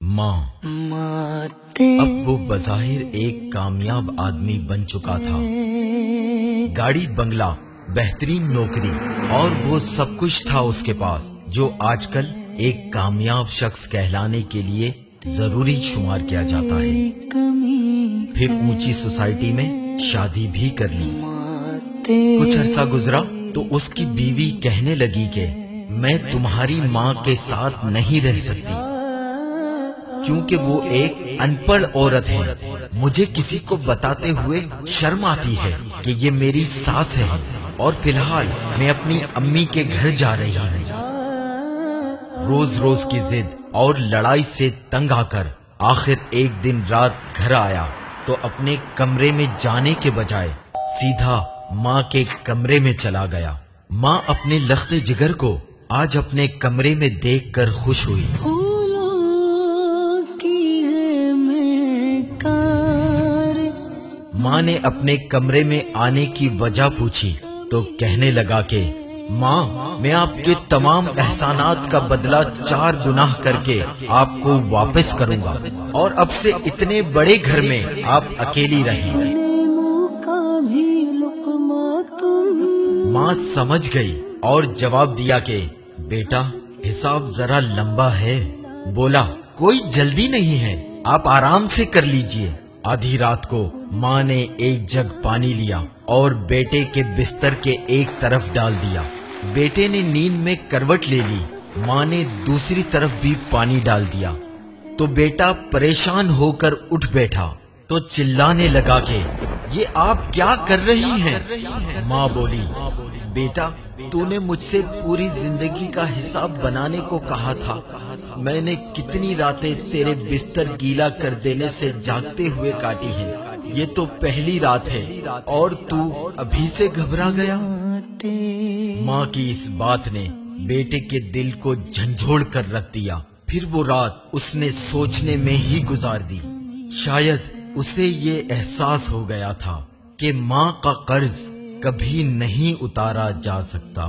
ماں اب وہ بظاہر ایک کامیاب آدمی بن چکا تھا، گاڑی بنگلہ، بہترین نوکری اور وہ سب کچھ تھا اس کے پاس جو آج کل ایک کامیاب شخص کہلانے کے لیے ضروری شمار کیا جاتا ہے۔ پھر اونچی سوسائٹی میں شادی بھی کر لی۔ کچھ عرصہ گزرا تو اس کی بیوی کہنے لگی کہ میں تمہاری ماں کے ساتھ نہیں رہ سکتی کیونکہ وہ ایک ان پڑھ عورت ہے، مجھے کسی کو بتاتے ہوئے شرم آتی ہے کہ یہ میری ساس ہے، اور فی الحال میں اپنی امی کے گھر جا رہی ہوں۔ روز روز کی ضد اور لڑائی سے تنگ آ کر آخر ایک دن رات گھر آیا تو اپنے کمرے میں جانے کے بجائے سیدھا ماں کے کمرے میں چلا گیا۔ ماں اپنے لخت جگر کو آج اپنے کمرے میں دیکھ کر خوش ہوئی۔ ماں نے اپنے کمرے میں آنے کی وجہ پوچھی تو کہنے لگا کہ ماں میں آپ کے تمام احسانات کا بدلہ 4 گنا کر کے آپ کو واپس کروں گا، اور اب سے اتنے بڑے گھر میں آپ اکیلی رہیں۔ ماں سمجھ گئی اور جواب دیا کہ بیٹا حساب ذرا لمبا ہے۔ بولا کوئی جلدی نہیں ہے، آپ آرام سے کر لیجئے۔ آدھی رات کو ماں نے ایک جگ پانی لیا اور بیٹے کے بستر کے ایک طرف ڈال دیا۔ بیٹے نے نیند میں کروٹ لے لی۔ ماں نے دوسری طرف بھی پانی ڈال دیا تو بیٹا پریشان ہو کر اٹھ بیٹھا تو چلانے لگا کہ یہ آپ کیا کر رہی ہیں؟ ماں بولی بیٹا تو نے مجھ سے پوری زندگی کا حساب بنانے کو کہا تھا، میں نے کتنی راتیں تیرے بستر گیلا کر دینے سے جاگتے ہوئے کاٹی ہیں، یہ تو پہلی رات ہے اور تو ابھی سے گھبرا گیا۔ ماں کی اس بات نے بیٹے کے دل کو جھنجھوڑ کر رکھ دیا۔ پھر وہ رات اس نے سوچنے میں ہی گزار دی۔ شاید اسے یہ احساس ہو گیا تھا کہ ماں کا قرض کبھی نہیں اتارا جا سکتا۔